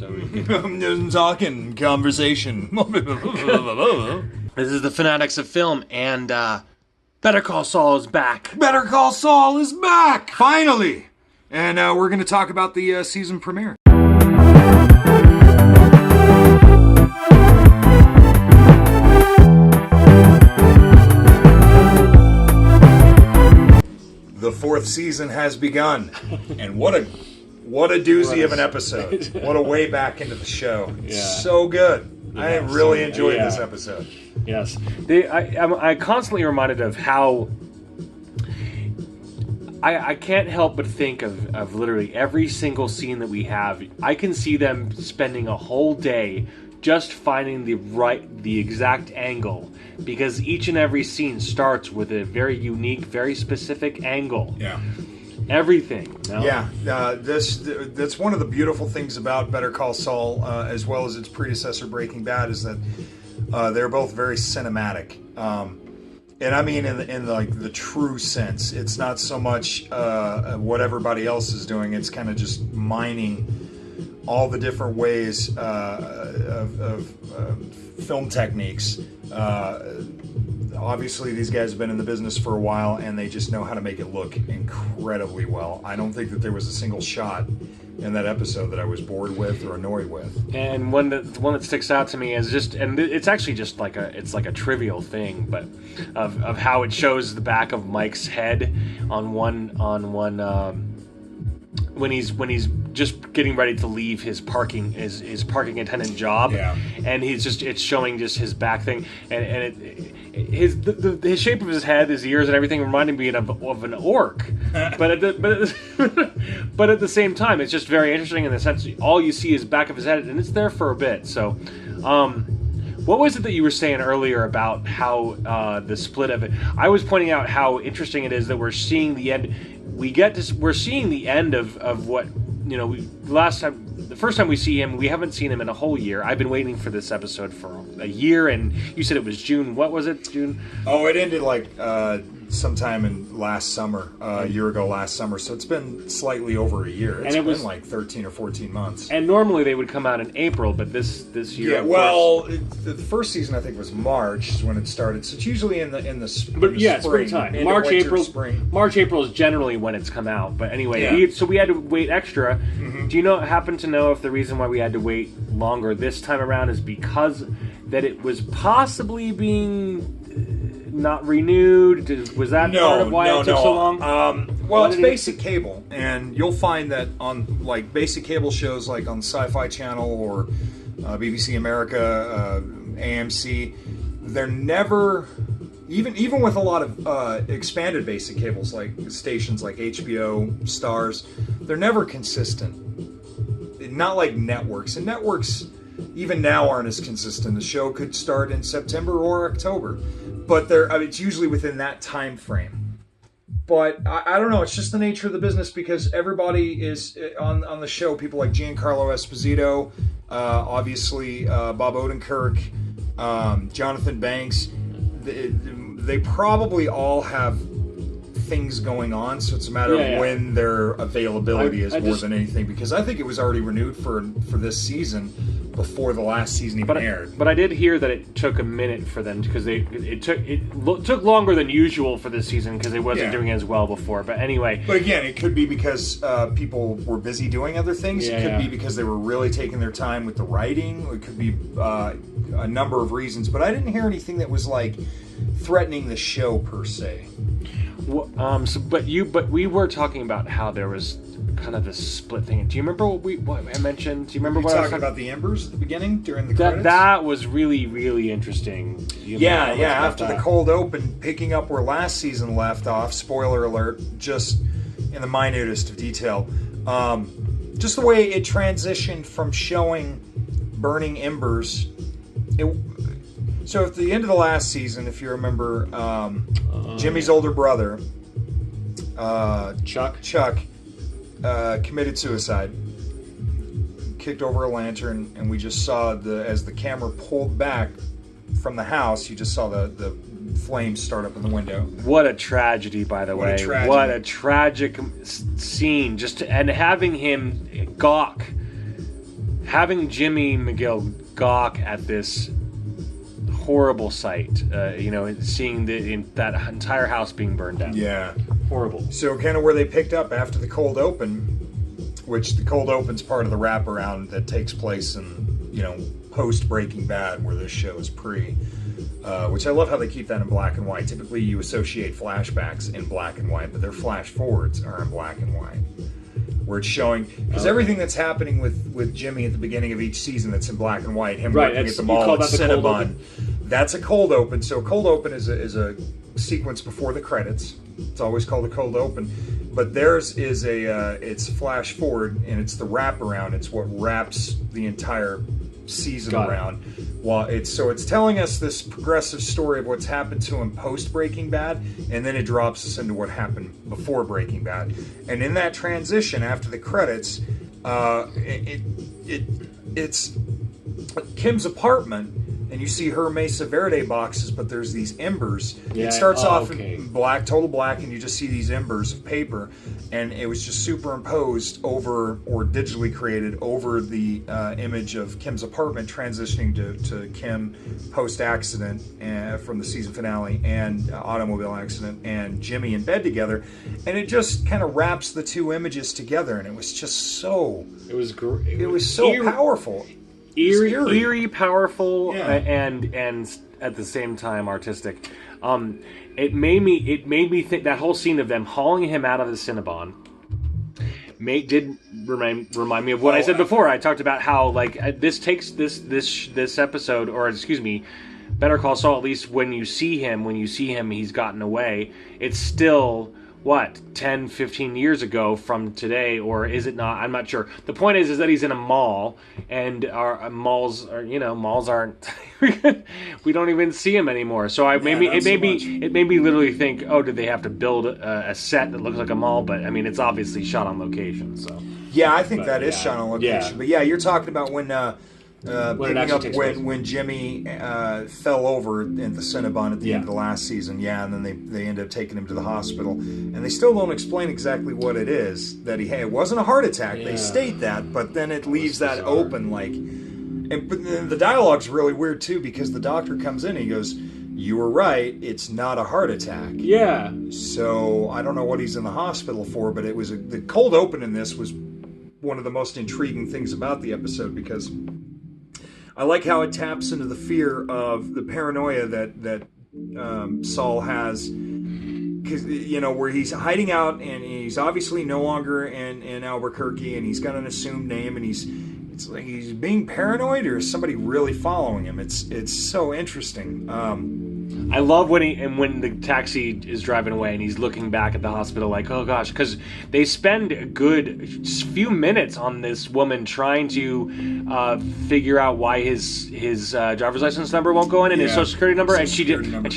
So we can... I'm talking conversation. This is the Fanatics of Film, and Better Call Saul is back. Better Call Saul is back! Finally! And we're going to talk about the season premiere. The fourth season has begun, and what a doozy of an episode! What a way back into the show! Yeah. So good. Yeah, I really enjoyed this episode. Yes, I constantly reminded of how I can't help but think of literally every single scene that we have. I can see them spending a whole day just finding the exact angle, because each and every scene starts with a very unique, very specific angle. Yeah. Everything. No? Yeah. That's one of the beautiful things about Better Call Saul, as well as its predecessor Breaking Bad, is that they're both very cinematic. And I mean in the true sense. It's not so much what everybody else is doing. It's kind of just mining all the different ways of film techniques. Obviously, these guys have been in the business for a while, and they just know how to make it look incredibly well. I don't think that there was a single shot in that episode that I was bored with or annoyed with. And one that sticks out to me is just, and it's actually just like a trivial thing, but of how it shows the back of Mike's head on one when he's just getting ready to leave his parking attendant job, and it's showing just his back thing, and his shape of his head, his ears, and everything reminded me of an orc, but at the same time, it's just very interesting in the sense all you see is back of his head, and it's there for a bit. So, what was it that you were saying earlier about how the split of it? I was pointing out how interesting it is that we're seeing the end. We're seeing the end of what, the first time we see him, we haven't seen him in a whole year. I've been waiting for this episode for a year, and you said it was June. What was it, June? Oh, it ended sometime in last summer, a year ago last summer. So it's been slightly over a year. It's been like 13 or 14 months. And normally they would come out in April, but this year. Yeah, well, the first season I think was March is when it started. So it's usually in the springtime. March, April is generally when it's come out. But anyway, so we had to wait extra. Mm-hmm. Do you happen to know if the reason why we had to wait longer this time around is because that it was possibly being not renewed? Was that part of why it took so long? Well, it's basic cable, and you'll find that on basic cable shows like on Sci-Fi Channel or BBC America, AMC, they're never, even with a lot of expanded basic cables like stations like HBO, Starz, they're never consistent. Not like networks, and networks even now aren't as consistent. The show could start in September or October, but it's usually within that time frame. But I don't know, it's just the nature of the business, because everybody is on the show. People like Giancarlo Esposito, obviously Bob Odenkirk, Jonathan Banks. They probably all have things going on, so it's a matter of when their availability is more than anything, because I think it was already renewed for this season before the last season even aired. But I did hear that it took a minute for them, because it took longer than usual for this season because they wasn't doing it as well before. But anyway. But again, it could be because people were busy doing other things. It could be because they were really taking their time with the writing. It could be a number of reasons. But I didn't hear anything that was threatening the show per se. But we were talking about how there was kind of this split thing. Do you remember what I mentioned? Do you remember what I was talking about? The embers at the beginning during the credits? That was really, really interesting. After the cold open, picking up where last season left off. Spoiler alert! Just in the minutest of detail, just the way it transitioned from showing burning embers. So at the end of the last season, if you remember, Jimmy's older brother, Chuck, committed suicide, kicked over a lantern, and we just saw as the camera pulled back from the house, you just saw the flames start up in the window. What a tragedy, by the way. What a tragic scene. And having him gawk having Jimmy McGill gawk at this horrible sight, seeing that entire house being burned down. Yeah. Horrible. So kind of where they picked up after the cold open, which the cold open's part of the wraparound that takes place in, post Breaking Bad, where this show is pre. Which I love how they keep that in black and white. Typically you associate flashbacks in black and white, but their flash forwards are in black and white. Where it's showing, because everything that's happening with Jimmy at the beginning of each season that's in black and white, him working at the mall at Cinnabon, that's a cold open. So a cold open is a sequence before the credits. It's always called a cold open. But theirs is it's flash forward, and it's the wraparound. It's what wraps the entire season around. It's telling us this progressive story of what's happened to him post Breaking Bad, and then it drops us into what happened before Breaking Bad. And in that transition after the credits, it's Kim's apartment, and you see her Mesa Verde boxes, but there's these embers. Yeah. It starts off in black, total black, and you just see these embers of paper, and it was just superimposed over, or digitally created over the image of Kim's apartment, transitioning to Kim post-accident from the season finale, and automobile accident, and Jimmy in bed together, and it just kind of wraps the two images together, and it was just so... It was great. It was so powerful. Eerie, powerful, and at the same time artistic. It made me think that whole scene of them hauling him out of the Cinnabon did remind me of what I said before. I talked about how this takes this episode, or excuse me, Better Call Saul. At least when you see him, he's gotten away. It's still 10, 15 years ago from today, or is it not? I'm not sure. The point is that he's in a mall, and our malls aren't. We don't even see him anymore. So it made me literally think, oh, did they have to build a set that looks like a mall? But I mean, it's obviously shot on location. So yeah, I think that is shot on location. But yeah, you're talking about when. When Jimmy fell over in the Cinnabon at the end of the last season, and then they end up taking him to the hospital, and they still don't explain exactly what it is that it wasn't a heart attack. They state that, but then it leaves that open, but the dialogue's really weird too, because the doctor comes in and he goes, "You were right, it's not a heart attack." Yeah. So I don't know what he's in the hospital for, but it was the cold open in this was one of the most intriguing things about the episode, because I like how it taps into the fear of the paranoia that Saul has, because where he's hiding out, and he's obviously no longer in Albuquerque, and he's got an assumed name, and it's like he's being paranoid, or is somebody really following him? It's so interesting. I love when the taxi is driving away and he's looking back at the hospital like, oh gosh, because they spend a good few minutes on this woman trying to figure out why his driver's license number won't go in, and his social security number, and she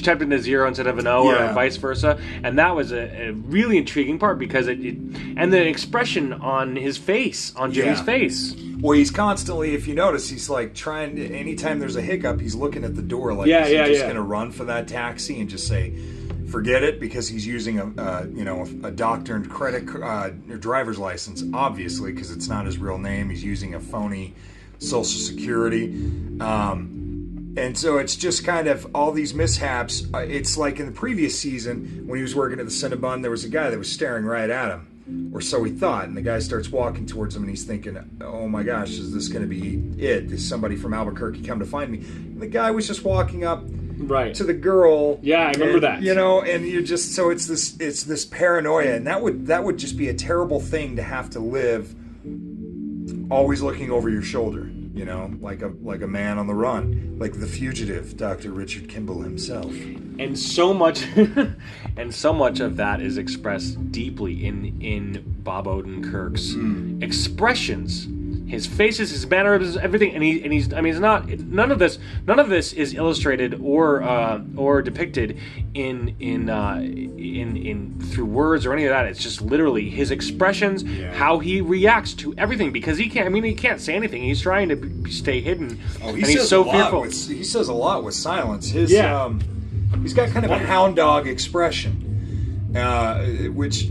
typed in a 0 instead of an O, or vice versa, and that was a really intriguing part, because and the expression on his face, on Jimmy's face. Well, he's constantly, if you notice, he's like trying, anytime there's a hiccup, he's looking at the door like, is he just going to run for that taxi and just say, forget it, because he's using a doctored driver's license, obviously, because it's not his real name. He's using a phony social security. And so it's just kind of all these mishaps. It's like in the previous season, when he was working at the Cinnabon, there was a guy that was staring right at him. Or so he thought, and the guy starts walking towards him, and he's thinking, oh my gosh, is this going to be it? Is somebody from Albuquerque come to find me? And the guy was just walking up to the girl. Yeah, I remember that. And you just, so it's this paranoia, and that would just be a terrible thing to have to live always looking over your shoulder, like a man on the run, like the fugitive, Dr. Richard Kimball himself. And so much of that is expressed deeply in Bob Odenkirk's expressions, his faces, his mannerisms, everything. And he's not, none of this is illustrated or depicted in through words or any of that. It's just literally his expressions, how he reacts to everything, because he can't say anything. He's trying to stay hidden. He's so fearful. He says a lot with silence. He's got kind of a hound dog expression, which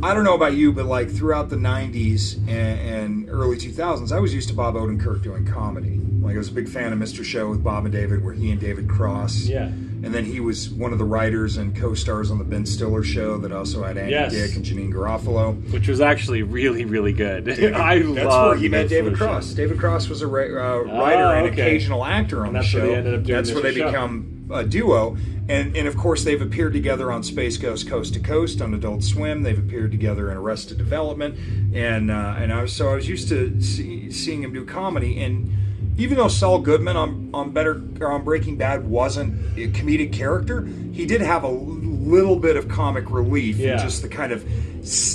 I don't know about you, but like throughout the 90s and early 2000s, I was used to Bob Odenkirk doing comedy. Like I was a big fan of Mr. Show with Bob and David, where he and David cross. Yeah. And then he was one of the writers and co-stars on the Ben Stiller Show that also had Andy Dick and Janine Garofalo. Which was actually really, really good. That's where he met David Cross. Show. David Cross was a writer and occasional actor on the show. That's where they become a duo. And of course, they've appeared together on Space Ghost Coast to Coast on Adult Swim. They've appeared together in Arrested Development. And I was used to seeing him do comedy. And even though Saul Goodman on Breaking Bad wasn't a comedic character, he did have a little bit of comic relief and just the kind of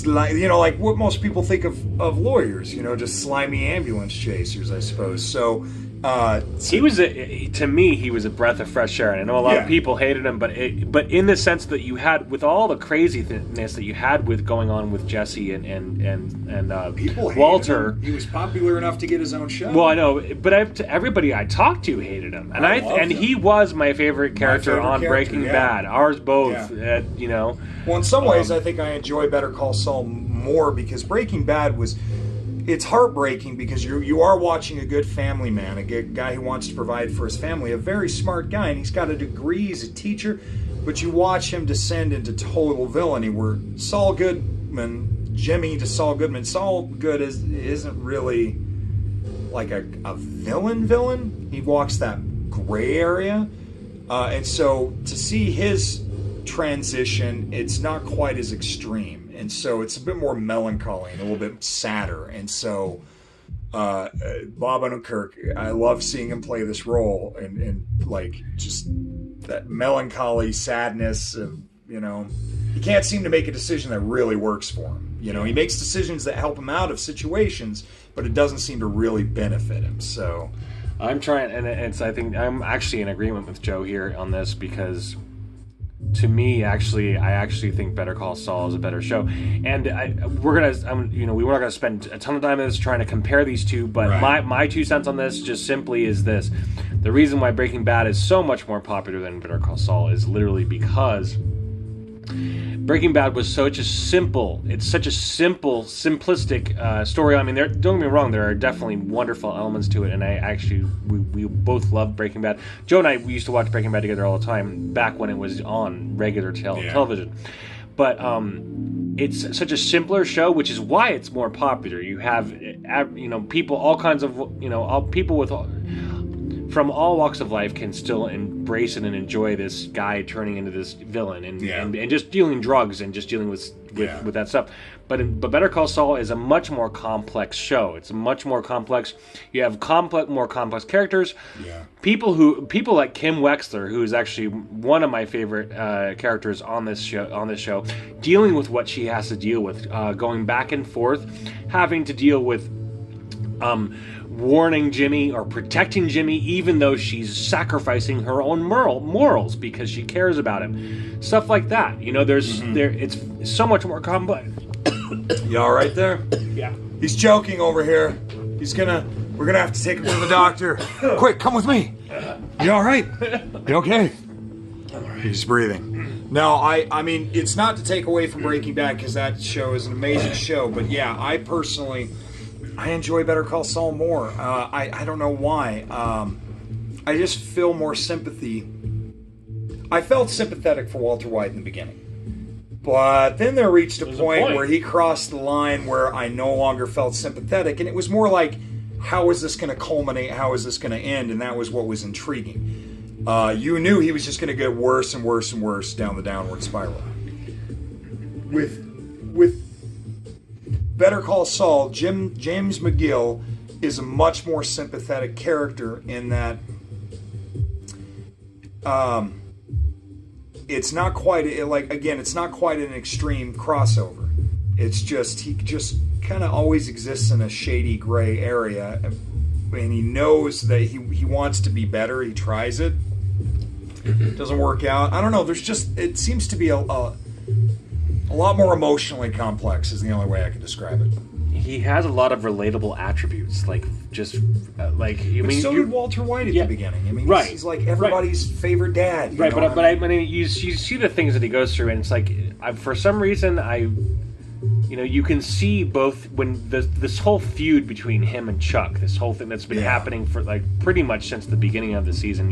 like what most people think of lawyers, just slimy ambulance chasers, I suppose. So he was to me he was a breath of fresh air, and I know a lot of people hated him, but in the sense that you had with all the craziness that you had with going on with Jesse and people Walter. Him. He was popular enough to get his own show. Well, I know, but everybody I talked to hated him, and he was my favorite character on Breaking Bad. Ours both, Well, in some ways, I think I enjoy Better Call Saul more because Breaking Bad it's heartbreaking because you are watching a good family man, a good guy who wants to provide for his family, a very smart guy, and he's got a degree, he's a teacher, but you watch him descend into total villainy where Saul Goodman, Jimmy to Saul Goodman, Saul Good isn't really like a villain. He walks that gray area, and so to see his transition, it's not quite as extreme. And so it's a bit more melancholy and a little bit sadder. And so Bob Odenkirk, I love seeing him play this role and like just that melancholy sadness of, he can't seem to make a decision that really works for him. He makes decisions that help him out of situations, but it doesn't seem to really benefit him. So I'm trying, and I think I'm actually in agreement with Joe here on this because to me, I actually think Better Call Saul is a better show, and we're not gonna spend a ton of time on this trying to compare these two. But my 2 cents on this just simply is this: the reason why Breaking Bad is so much more popular than Better Call Saul is literally because Breaking Bad was such a simplistic story. I mean, don't get me wrong, there are definitely wonderful elements to it, and we both love Breaking Bad. Joe and I, we used to watch Breaking Bad together all the time back when it was on regular television. But it's such a simpler show, which is why it's more popular. You have people, all kinds of people with from all walks of life can still embrace it and enjoy this guy turning into this villain and just dealing drugs and just dealing with that stuff. But Better Call Saul is a much more complex show. It's much more complex. You have more complex characters. Yeah. People like Kim Wexler, who is actually one of my favorite characters on this show, dealing with what she has to deal with, going back and forth, having to deal with warning Jimmy or protecting Jimmy, even though she's sacrificing her own morals because she cares about him. Stuff like that. It's so much more complex. You all right there? Yeah. He's joking over here. We're gonna have to take him to the doctor. Quick, come with me. You all right? You okay? I'm all right. He's breathing. No, I mean, it's not to take away from Breaking Bad because that show is an amazing show, but yeah, I personally enjoy Better Call Saul more. I don't know why. I just feel more sympathy. I felt sympathetic for Walter White in the beginning. But then there reached a point where he crossed the line where I no longer felt sympathetic. And it was more like, how is this going to culminate? How is this going to end? And that was what was intriguing. You knew he was just going to get worse and worse and worse down the downward spiral. With Better Call Saul, James McGill is a much more sympathetic character in that it's not quite it's not quite an extreme crossover. It's just he just kind of always exists in a shady gray area, and he knows that he wants to be better. He tries it, doesn't work out. I don't know. It seems to be a lot more emotionally complex is the only way I can describe it. He has a lot of relatable attributes, so did Walter White at the beginning. I mean, he's like everybody's favorite dad. Right, but I mean, you see the things that he goes through, and it's like, for some reason, you can see both when this whole feud between him and Chuck, this whole thing that's been happening for like pretty much since the beginning of the season.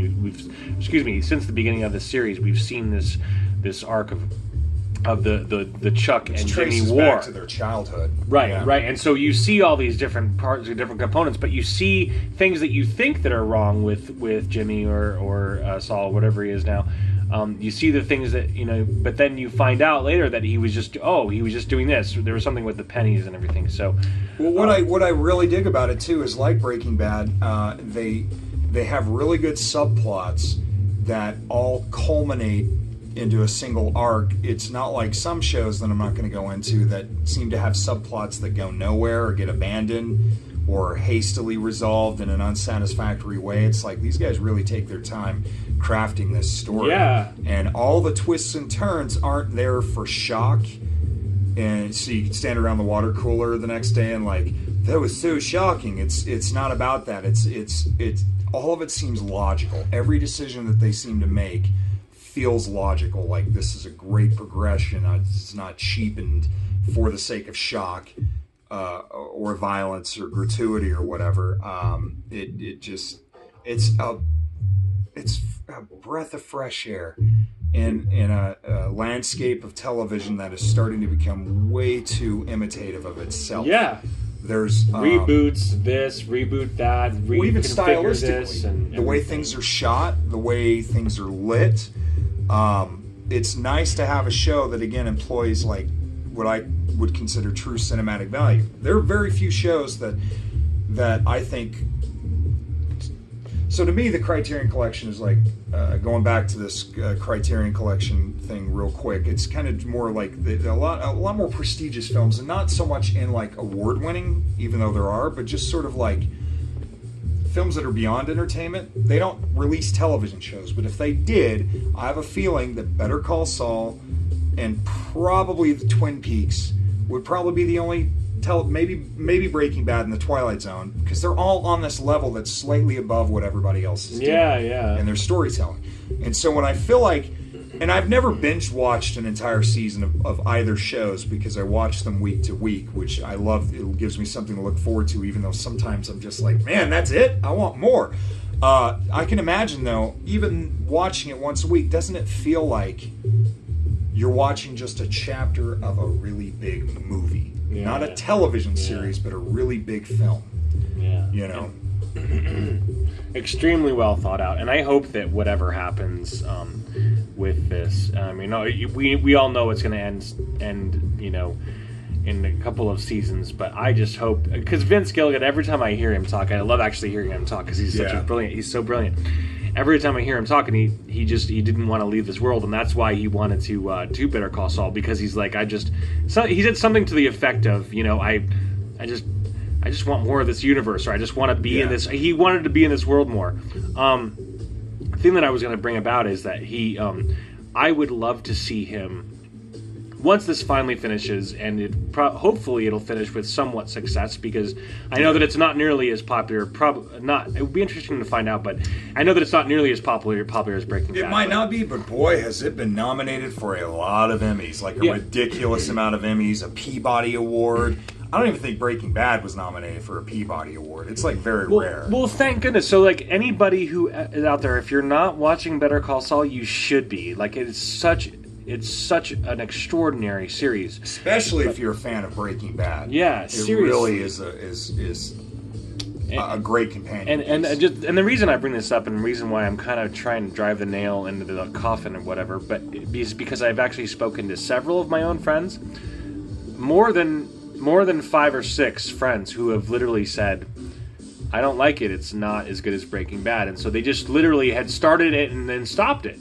Since the beginning of the series, we've seen this arc of the Chuck and Jimmy war back to their childhood, right, and so you see all these different parts, different components, but you see things that you think that are wrong with Jimmy or Saul, whatever he is now. You see the things that but then you find out later that he was just doing this. There was something with the pennies and everything. So, well, what I really dig about it too is like Breaking Bad, they have really good subplots that all culminate into a single arc. It's not like some shows that I'm not going to go into that seem to have subplots that go nowhere or get abandoned or hastily resolved in an unsatisfactory way. It's like these guys really take their time crafting this story. Yeah. And all the twists and turns aren't there for shock. And so you can stand around the water cooler the next day and like, that was so shocking. It's not about that. It's all of it seems logical. Every decision that they seem to make feels logical. Like this is a great progression. It's not cheapened for the sake of shock or violence or gratuity or whatever. It's a breath of fresh air in a landscape of television that is starting to become way too imitative of itself. Yeah. There's reboots this, reboot that, even stylistically, this, and the way things are shot, the way things are lit. It's nice to have a show that again employs like what I would consider true cinematic value. There are very few shows that I think. So to me, the Criterion Collection is like going back to this Criterion Collection thing real quick. It's kind of more like a lot more prestigious films, and not so much in like award-winning, even though there are, but just sort of like films that are beyond entertainment. They don't release television shows, but if they did, I have a feeling that Better Call Saul and probably the Twin Peaks would probably be the only maybe Breaking Bad and The Twilight Zone, because they're all on this level that's slightly above what everybody else is doing. Yeah. And their storytelling. And so when I feel like, and I've never binge watched an entire season of either shows because I watch them week to week, which I love. It gives me something to look forward to, even though sometimes I'm just like, man, that's it? I want more. I can imagine, though, even watching it once a week, doesn't it feel like you're watching just a chapter of a really big movie? Not a television series, but a really big film. Yeah. You know? Extremely well thought out. And I hope that whatever happens with this, we all know it's going to end, in a couple of seasons, but I just hope, because Vince Gilligan, every time I hear him talk, I love actually hearing him talk because he's so brilliant. Every time I hear him talking, he didn't want to leave this world, and that's why he wanted to do Better Call Saul, because he's like, he said something to the effect of, I just want more of this universe, or I just want to be in this. He wanted to be in this world more. The thing that I was going to bring about is that I would love to see him. Once this finally finishes, and hopefully it'll finish with somewhat success, because I know that it's not nearly as popular. It would be interesting to find out, but I know that it's not nearly as popular as Breaking Bad. It might not be, but boy, has it been nominated for a lot of Emmys, like a ridiculous amount of Emmys, a Peabody Award. I don't even think Breaking Bad was nominated for a Peabody Award. It's like very rare. Well, thank goodness. So like anybody who is out there, if you're not watching Better Call Saul, you should be. Like it's such an extraordinary series, especially if you're a fan of Breaking Bad. Yeah, it really is a great companion. And the reason I bring this up, and the reason why I'm kind of trying to drive the nail into the coffin or whatever, but is because I've actually spoken to several of my own friends, more than 5 or 6 friends who have literally said, I don't like it. It's not as good as Breaking Bad, and so they just literally had started it and then stopped it.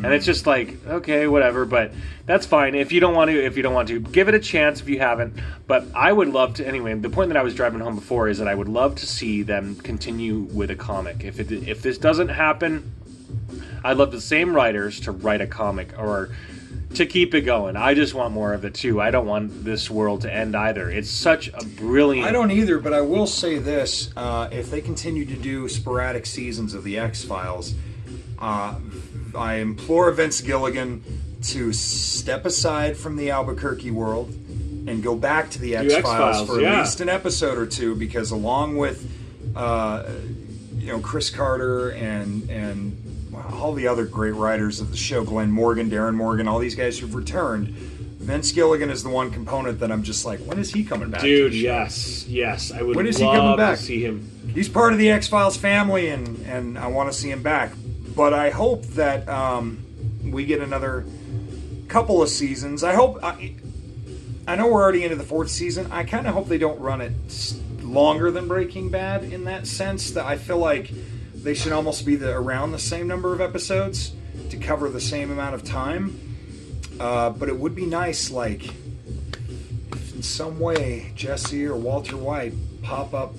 And it's just like, okay, whatever, but that's fine. If you don't want to, give it a chance if you haven't. But I would love to, anyway, the point that I was driving home before is that I would love to see them continue with a comic. If this doesn't happen, I'd love the same writers to write a comic or to keep it going. I just want more of it too. I don't want this world to end either. It's such a brilliant... I don't either, but I will say this. If they continue to do sporadic seasons of the X-Files... I implore Vince Gilligan to step aside from the Albuquerque world and go back to the X-Files for yeah. at least an episode or two, because along with Chris Carter and all the other great writers of the show, Glenn Morgan, Darren Morgan, all these guys who've returned, Vince Gilligan is the one component that I'm just like, when is he coming back? Dude, yes, I would when is he coming back? to see him. He's part of the X-Files family, and I want to see him back. But I hope that we get another couple of seasons. I know we're already into the 4th season. I kind of hope they don't run it longer than Breaking Bad in that sense. That I feel like they should almost be around the same number of episodes to cover the same amount of time. But it would be nice, like, if in some way Jesse or Walter White pop up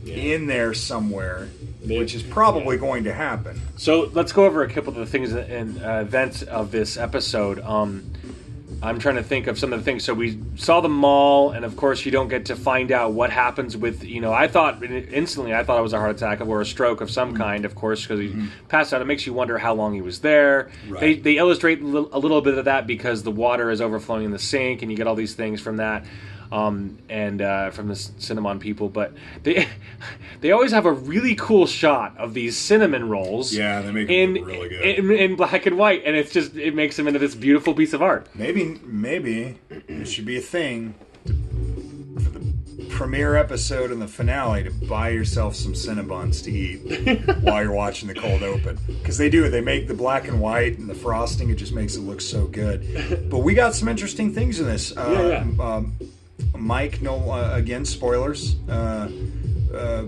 in there somewhere, which is probably going to happen. So let's go over a couple of the things and events of this episode. I'm trying to think of some of the things. So we saw the mall, and of course you don't get to find out what happens with, I thought instantly it was a heart attack or a stroke of some kind, of course, because he passed out. It makes you wonder how long he was there. Right. They illustrate a little bit of that because the water is overflowing in the sink, and you get all these things from that. And from the Cinnamon people, but they always have a really cool shot of these cinnamon rolls. Yeah, they make them look really good in black and white, and it makes them into this beautiful piece of art. Maybe it should be a thing for the premiere episode and the finale to buy yourself some Cinnabons to eat while you're watching the cold open, because they make the black and white and the frosting. It just makes it look so good. But we got some interesting things in this. Mike, again, spoilers.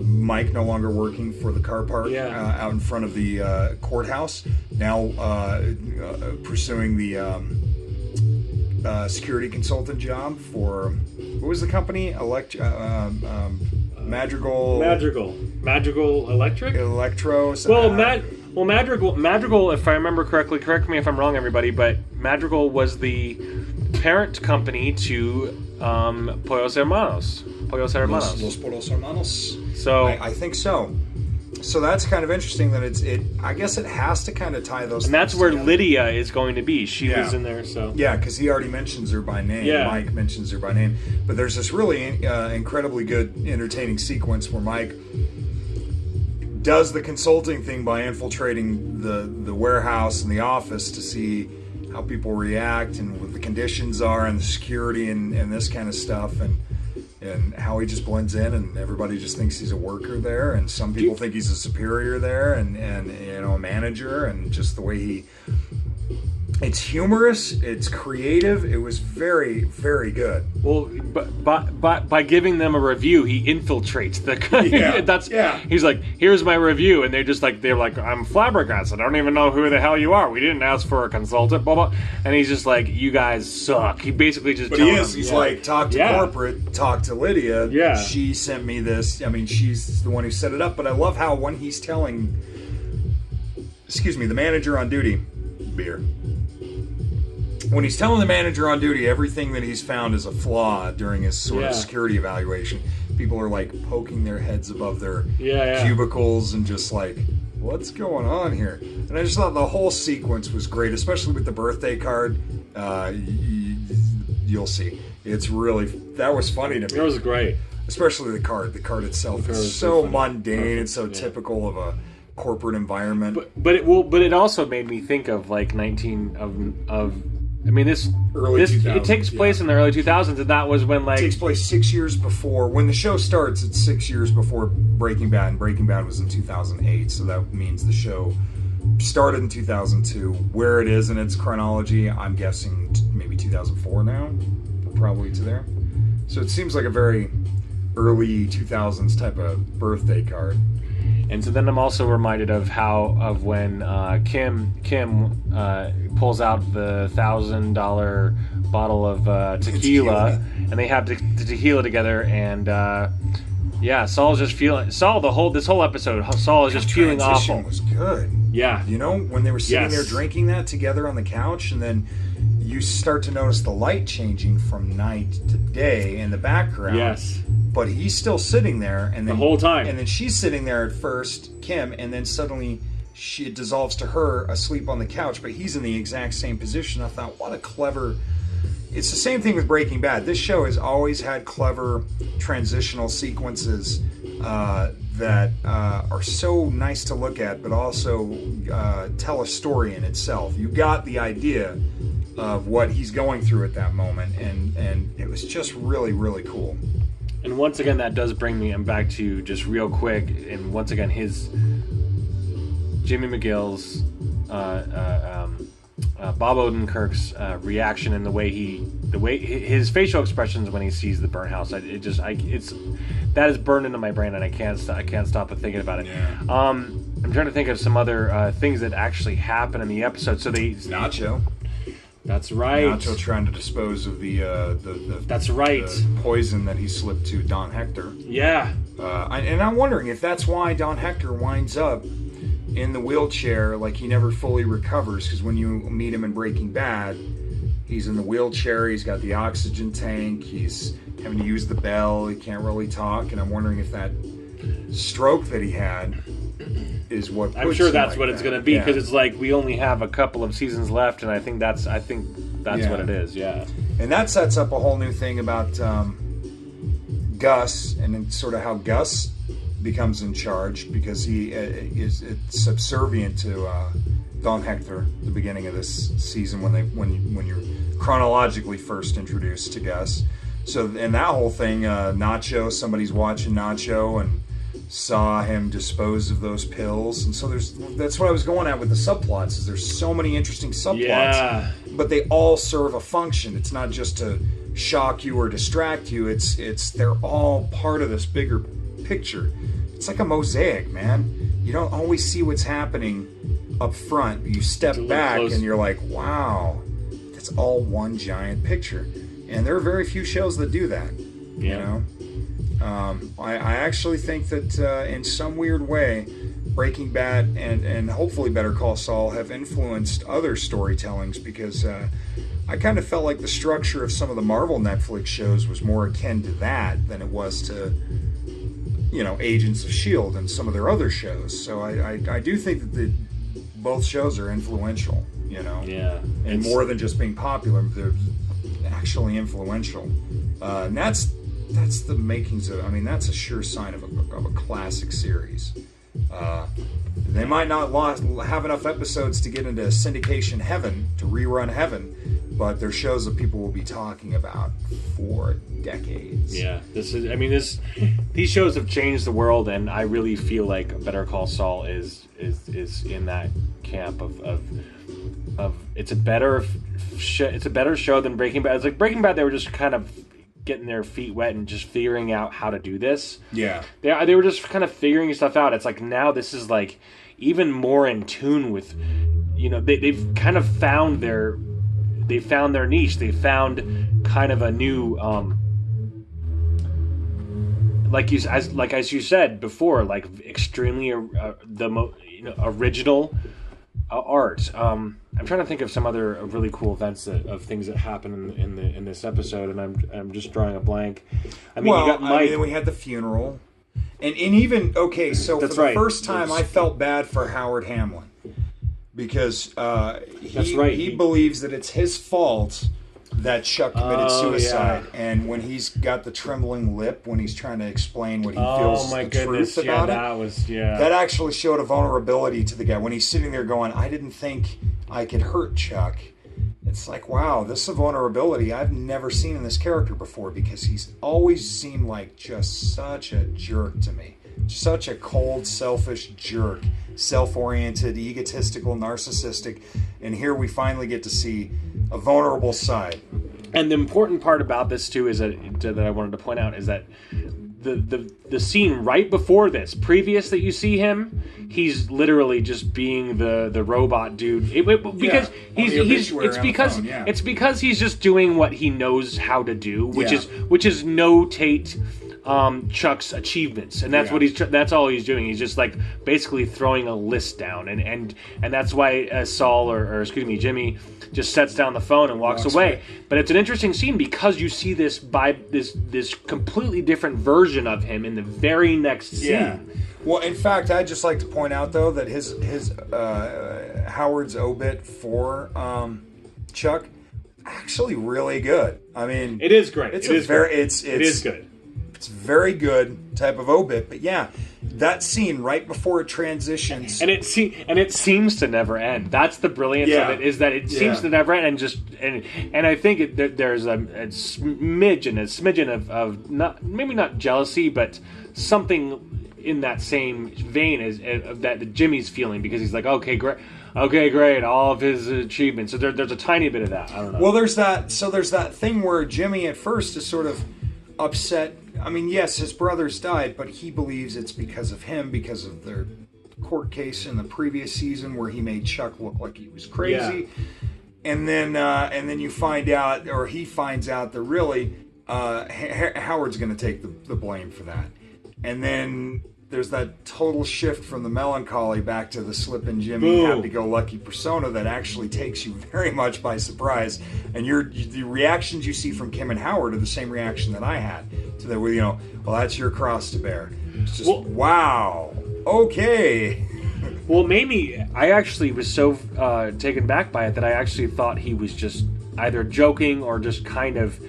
Mike no longer working for the car park out in front of the courthouse. Now pursuing the security consultant job for, what was the company? Madrigal Electric? Electro. Madrigal, if I remember correctly, correct me if I'm wrong, everybody, but Madrigal was the parent company to Pollos Hermanos. Los Pollos Hermanos. So I think so. So that's kind of interesting that I guess it has to kind of tie those. And that's where together. Lydia is going to be. She was in there, so yeah, because he already mentions her by name. Yeah. Mike mentions her by name. But there's this really incredibly good, entertaining sequence where Mike does the consulting thing by infiltrating the warehouse and the office to see how people react and what the conditions are and the security and this kind of stuff, and how he just blends in and everybody just thinks he's a worker there, and some people think he's a superior there and a manager, and just the way he... It's humorous. It's creative. It was very, very good. Well, by giving them a review, he infiltrates the. He's like, "Here's my review," and they're like, "I'm flabbergasted. I don't even know who the hell you are. We didn't ask for a consultant." Blah blah. And he's just like, "You guys suck." He basically just. But he is. He's like, talk to corporate. Talk to Lydia. Yeah. She sent me this. I mean, she's the one who set it up. But I love how when he's telling, the manager on duty, beer. When he's telling the manager on duty everything that he's found is a flaw during his sort of security evaluation, people are like poking their heads above their cubicles and just like, what's going on here? And I just thought the whole sequence was great, especially with the birthday card. You'll see. It's really, that was funny to me. It was great. Especially the card. The card itself is so mundane and so typical of a corporate environment. But it also made me think of like it takes place in the early 2000s, and that was when, like... It takes place 6 years before... When the show starts, it's 6 years before Breaking Bad, and Breaking Bad was in 2008, so that means the show started in 2002. Where it is in its chronology, I'm guessing maybe 2004 now, probably to there. So it seems like a very early 2000s type of birthday card. And so then I'm also reminded of when Kim pulls out the $1,000 bottle of tequila, and they have the tequila together, and Saul's just feeling this whole episode. Saul is just feeling awful. Was good. Yeah, when they were sitting there drinking that together on the couch, and then you start to notice the light changing from night to day in the background. Yes. But he's still sitting there, and then, the whole time. And then she's sitting there at first, Kim, and then suddenly it dissolves to her asleep on the couch, but he's in the exact same position. I thought, what a clever it's the same thing with Breaking Bad. This show has always had clever transitional sequences that are so nice to look at, but also tell a story in itself. You got the idea of what he's going through at that moment, and it was just really, really cool. And once again, that does bring me back to just real quick, and once again, his Jimmy McGill's Bob Odenkirk's reaction and the way his facial expressions when he sees the burnt house. That is burned into my brain, and I can't stop thinking about it. Yeah. I'm trying to think of some other things that actually happen in the episode. So Nacho. That's right. Nacho trying to dispose of the that's right. The poison that he slipped to Don Hector. Yeah. And I'm wondering if that's why Don Hector winds up in the wheelchair, like he never fully recovers, because when you meet him in Breaking Bad, he's in the wheelchair, he's got the oxygen tank, he's having to use the bell, he can't really talk, and I'm wondering if that stroke that he had is what I'm sure that's like what that. it's going to be, because it's like we only have a couple of seasons left, and I think that's what it is. Yeah. And that sets up a whole new thing about Gus, and sort of how Gus becomes in charge, because he is subservient to Don Hector at the beginning of this season when you're chronologically first introduced to Gus. So in that whole thing, Nacho, somebody's watching Nacho and saw him dispose of those pills, and so that's what I was going at with the subplots. Is there's so many interesting subplots, but they all serve a function. It's not just to shock you or distract you. It's they're all part of this bigger picture. It's like a mosaic, man. You don't always see what's happening up front. You step back and you're like, wow, that's all one giant picture. And there are very few shows that do that. You know, I actually think that in some weird way, Breaking Bad and hopefully Better Call Saul have influenced other storytellings, because I kind of felt like the structure of some of the Marvel Netflix shows was more akin to that than it was to, Agents of S.H.I.E.L.D. and some of their other shows. So I do think that both shows are influential, Yeah. And more than just being popular, they're actually influential. And that's the makings of, that's a sure sign of a classic series. They might not have enough episodes to get into syndication heaven, to rerun heaven, but they're shows that people will be talking about for decades. Yeah, these shows have changed the world, and I really feel like Better Call Saul is in that camp of it's a better show than Breaking Bad. It's like Breaking Bad, they were just kind of getting their feet wet and just figuring out how to do this. Yeah. They were just kind of figuring stuff out. It's like now this is like even more in tune with, they've kind of found their niche. They found kind of a new, as you said before, like extremely original art. I'm trying to think of some other really cool events of things that happen in this episode, and I'm just drawing a blank. You got Mike. We had the funeral, and even so That's for the right. first time, I felt bad for Howard Hamlin, because he believes that it's his fault that Chuck committed suicide, and when he's got the trembling lip when he's trying to explain what he feels truth about that actually showed a vulnerability to the guy when he's sitting there going, I didn't think I could hurt Chuck. It's like, wow, this is a vulnerability I've never seen in this character before, because he's always seemed like just such a jerk to me. Such a cold, selfish jerk. Self-oriented, egotistical, narcissistic. And here we finally get to see a vulnerable side. And the important part about this, too, is that I wanted to point out is that the scene right before this, previous that you see him, he's literally just being the robot dude. Because it's because he's just doing what he knows how to do, which is notate Chuck's achievements, and that's all he's doing. He's just like basically throwing a list down, and that's why Saul or Jimmy just sets down the phone and walks away. But it's an interesting scene because you see this completely different version of him in the very next scene. Yeah. Well, in fact, I'd just like to point out though that his Howard's obit for Chuck actually really good. I mean, It is great. It's it is very, great. It is good. It's very good type of obit. But yeah, that scene right before it transitions, and it seems to never end. That's the brilliance of it, is that it seems to never end, and I think there's a smidgen of not jealousy, but something in that same vein as that Jimmy's feeling, because he's like, okay, great, all of his achievements. So there's a tiny bit of that. I don't know. Well, there's that thing where Jimmy at first is sort of upset. I mean, yes, his brothers died, but he believes it's because of him, because of their court case in the previous season where he made Chuck look like he was crazy. Yeah. And then you find out, or he finds out, that really Howard's going to take the blame for that. And then there's that total shift from the melancholy back to the Slippin' Jimmy happy-go-lucky persona that actually takes you very much by surprise. And the reactions you see from Kim and Howard are the same reaction that I had to that. Well, that's your cross to bear. It's just wow. Okay. Well, maybe I actually was so taken back by it that I actually thought he was just either joking or just kind of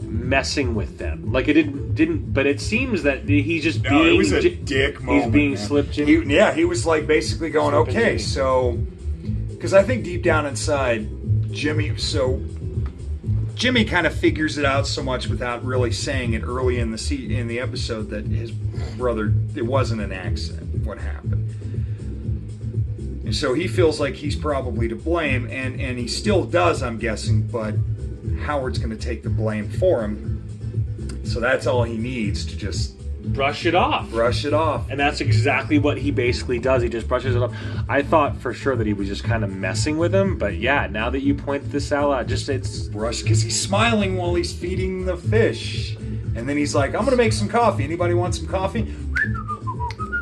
messing with them. Like, it didn't, but it seems that he's just being. It was a dick moment. He's being Slip Jimmy. He was like basically going, okay, so, because I think deep down inside, Jimmy kind of figures it out so much without really saying it early in the episode that his brother, it wasn't an accident what happened. And so he feels like he's probably to blame, and he still does, I'm guessing, but Howard's going to take the blame for him. So that's all he needs to just brush it off. And that's exactly what he basically does. He just brushes it off. I thought for sure that he was just kind of messing with him, but yeah, now that you point this out, it's brush, because he's smiling while he's feeding the fish. And then he's like, I'm going to make some coffee. Anybody want some coffee?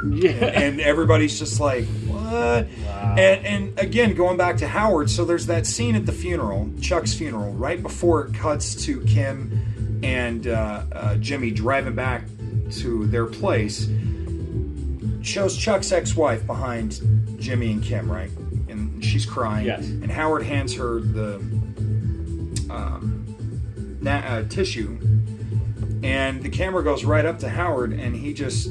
Yeah. And everybody's just like, what? Wow. And again, going back to Howard, so there's that scene at the funeral, Chuck's funeral, right before it cuts to Kim and Jimmy driving back to their place. Shows Chuck's ex-wife behind Jimmy and Kim, right? And she's crying. Yes. And Howard hands her the tissue. And the camera goes right up to Howard, and he just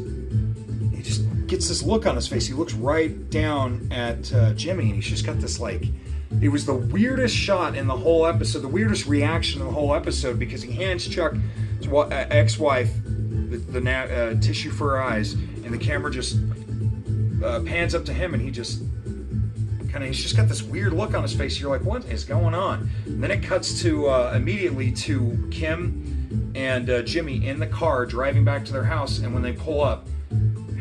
gets this look on his face. He looks right down at Jimmy, and he's just got this, like, it was the weirdest shot in the whole episode, the weirdest reaction in the whole episode, because he hands Chuck's ex-wife the tissue for her eyes, and the camera just pans up to him, and he's just got this weird look on his face. You're like, what is going on? And then it cuts to immediately to Kim and Jimmy in the car driving back to their house, and when they pull up,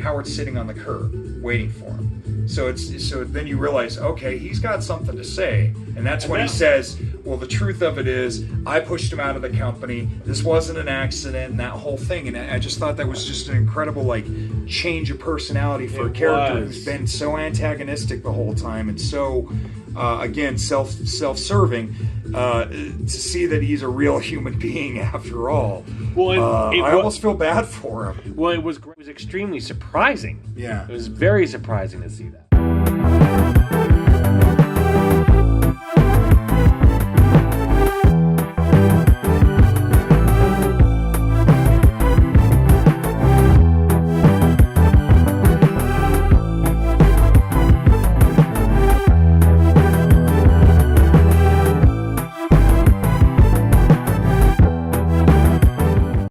Howard's sitting on the curb waiting for him. So then you realize, okay, he's got something to say, and that's when he says, well, the truth of it is, I pushed him out of the company. This wasn't an accident, and that whole thing. And I just thought that was just an incredible, like, change of personality for a character who's been so antagonistic the whole time and so, again, self-serving. To see that he's a real human being after all. Well, I almost feel bad for him. Well, it was extremely surprising. Yeah. It was very surprising to see that.